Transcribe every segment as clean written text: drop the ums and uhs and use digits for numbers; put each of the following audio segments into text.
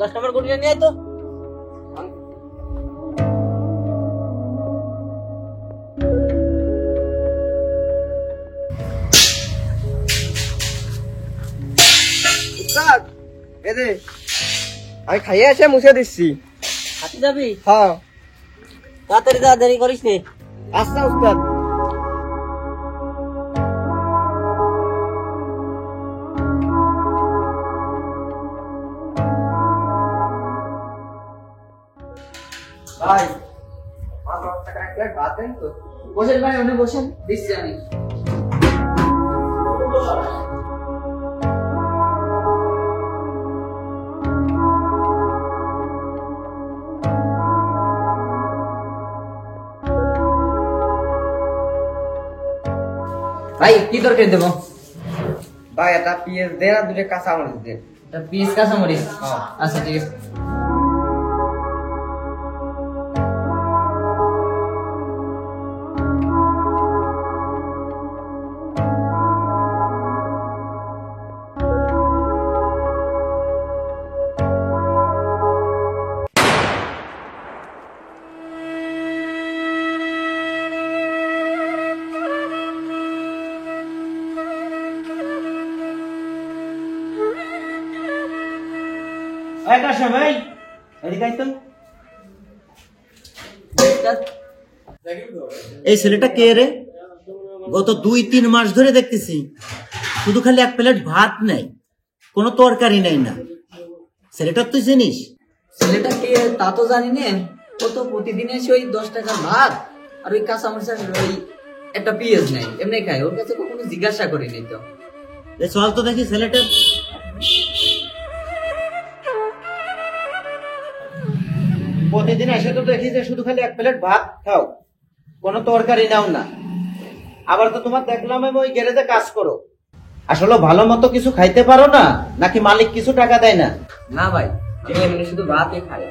Customer গুলো নিয়ে তো আমি খাইয়ে এসে মুছে দিচ্ছি। হাতে যাবি? হ্যাঁ তাড়াতাড়ি যা, দেরি করিস নে। আচ্ছা উস্তাদ। ভাই ভাত দেন তো? বসেন ভাই, উনি বসেন, দিচ্ছি আমি। ভাই কি তরকারি দেবো? ভাই এটা পেঁয়াজ দেন আর দুটো কাঁচা মরিচ দেন। এটা পিস কাঁচামরিচ? হ্যাঁ। আচ্ছা ঠিক আছে। ভাই এদিকে আয় তো। এই ছেলেটা কে রে? গত 2-3 মাস ধরে দেখতেছি শুধু খালি এক প্লেট ভাত নেই, কোনো তরকারি নেই না। ছেলেটা তুই চিনিস? ছেলেটা কে তা তো জানি না, ও তো প্রতিদিন এসে ওই 10 টাকার ভাত আর ওই কাঁচামরিচ আর ওই একটা পেঁয়াজ নেই, এমনি খায়। ওর কাছে কখনো জিজ্ঞাসা করিনি তো। চল তো দেখি ছেলেটা। প্রতিদিন এসে তো দেখি যে শুধু খালি এক প্লেট ভাত খাও, কোনো তরকারি নাও না। আবার তো তোমার দেখলাম ওই গ্যারেজে কাজ করো, আসলে ভালো মতো কিছু খাইতে পারো না নাকি মালিক কিছু টাকা দেয় না? না ভাই, এমনি শুধু ভাতই খায়।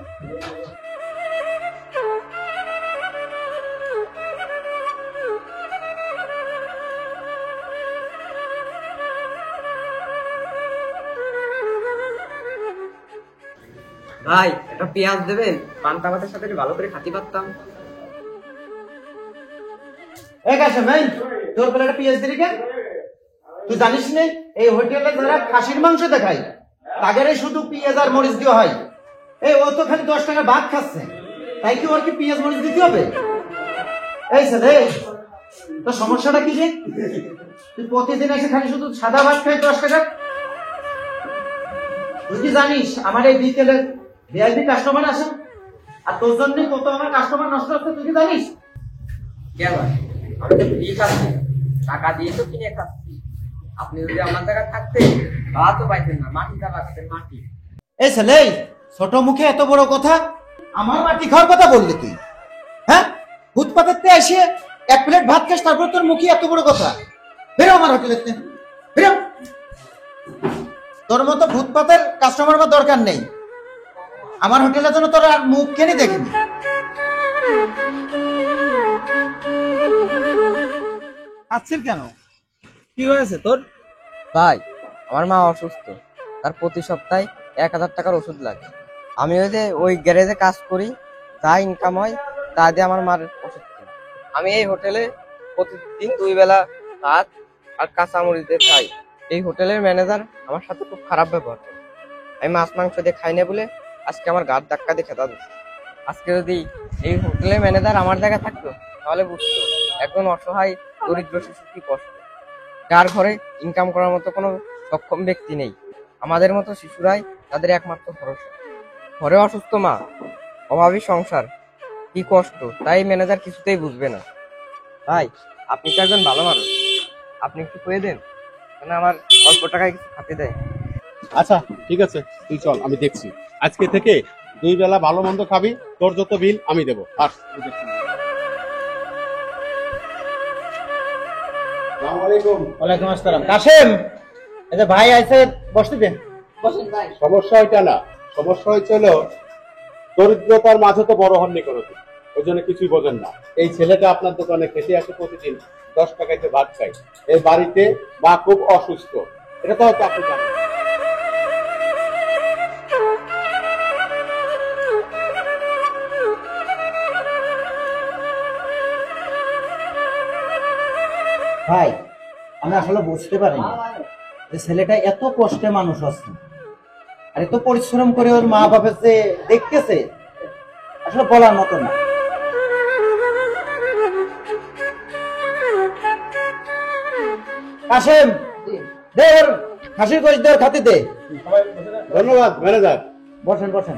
ভাই একটা পেঁয়াজ দেবেন, পান্তা ভাতের সাথে একটু ভালো করে খাতি পারতাম। তোর প্লেটে পেঁয়াজ দিলি কেন? তুই জানিস না এই হোটেলে যারা খাসির মাংস দেখায় তাদের শুধু পেঁয়াজ আর মরিচ দেওয়া হয়। ও তো খালি 10 টাকা ভাত খাচ্ছে, তাই কি ওর কি পেঁয়াজ মরিচ দিতে হবে? এই ছেলে, তোর সমস্যাটা কি রে? তুই প্রতিদিন এসে খালি শুধু সাদা ভাত খাই 10 টাকা। তুই কি জানিস আমার এই বিকেলে ভিআইপি কাস্টমার আসে, আর তোর জন্য কত আমার কাস্টমার নষ্ট হচ্ছে তুই কি জানিস? কে ভাই, আমি তো ফ্রি খাচ্ছি, টাকা দিয়ে তো কিনে খাচ্ছি। আপনি যদি আমার জায়গায় থাকতেন ভাতও পাইতেন না, মাটিটা পাচ্ছেন মাটি। এই ছেলে, ছোট মুখে এত বড় কথা, আমার মাটি খাওয়ার কথা বললি তুই? হ্যাঁ, ফুটপাতের এসে এক প্লেট ভাত খাস, তারপর তোর মুখে এত বড় কথা? বেরো আমার হোটেলেতে, বেরো। তোর মতো ফুটপাতের কাস্টমার বা দরকার নেই আমার হোটেলের জন্য। তোর আর মুখ কেনে দেখিনি। আছিস কেন? কি হয়েছে তোর? ভাই আমার মা অসুস্থ, তার প্রতি সপ্তাহে 1000 টাকার ওষুধ লাগে। আমি ওই গ্যারেজে কাজ করি, যা ইনকাম হয় তা দিয়ে আমার মার ওষুধ কিনি। আমি এই হোটেলে প্রতিদিন 2 বেলা ভাত আর কাঁচামরিচ দিয়ে খাই। এই হোটেলের ম্যানেজার আমার সাথে খুব খারাপ ব্যবহার করে। আমি মাছ মাংস দিয়ে খাই না বলে আজকে আমার গাঁট ধাক্কা দিয়ে খেতা দিচ্ছে। আজকে যদি এই হোটেলের ম্যানেজার আমার জায়গায় থাকতো তাহলে বুঝতো একজন অসহায় দরিদ্র শিশু কি কষ্ট। যার ঘরে ইনকাম করার মতো কোনো সক্ষম ব্যক্তি নেই, আমাদের মতো শিশুরাই তাদের একমাত্র ভরসা। ঘরে অসুস্থ মা, অভাবী সংসার, কি কষ্ট, তাই ম্যানেজার কিছুতেই বুঝবে না। ভাই আপনি তো একজন ভালো মানুষ, আপনি একটু করে দেন, মানে আমার অল্প টাকায় কিছু খাতে দেয়। আচ্ছা ঠিক আছে, তুই চল, আমি দেখছি। আজকে থেকে 2 বেলা ভালো মন্দ খাবি, তোর যত বিল আমি দেবো। আর ওয়ালাইকুম আসসালাম। কাশেম, এই যে ভাই আইছে, বসতে দেন। বসেন ভাই। সমস্যা ওইটা না, সমস্যা হয়েছিল দরিদ্রতার মাঝে তো বড় হননি কোনোদিন, ওই জন্য কিছুই বোঝেন না। এই ছেলেটা আপনার দোকানে খেতে আসে প্রতিদিন, 10 টাকাতে ভাত খাই। এই বাড়িতে মা খুব অসুস্থ, এটা তো হয়তো আপনি জানেন। আসলে বুঝতে পারিনি যে ছেলেটা এত কষ্টে মানুষ হচ্ছে আর এত পরিশ্রম করে ওর মা বাপের যে দেখতেছে আসলে বলার মতো না। কাশেম দে ওর খাসির গোশ দে, ওর খাতে দে। ধন্যবাদ ম্যানেজার। বসেন বসেন।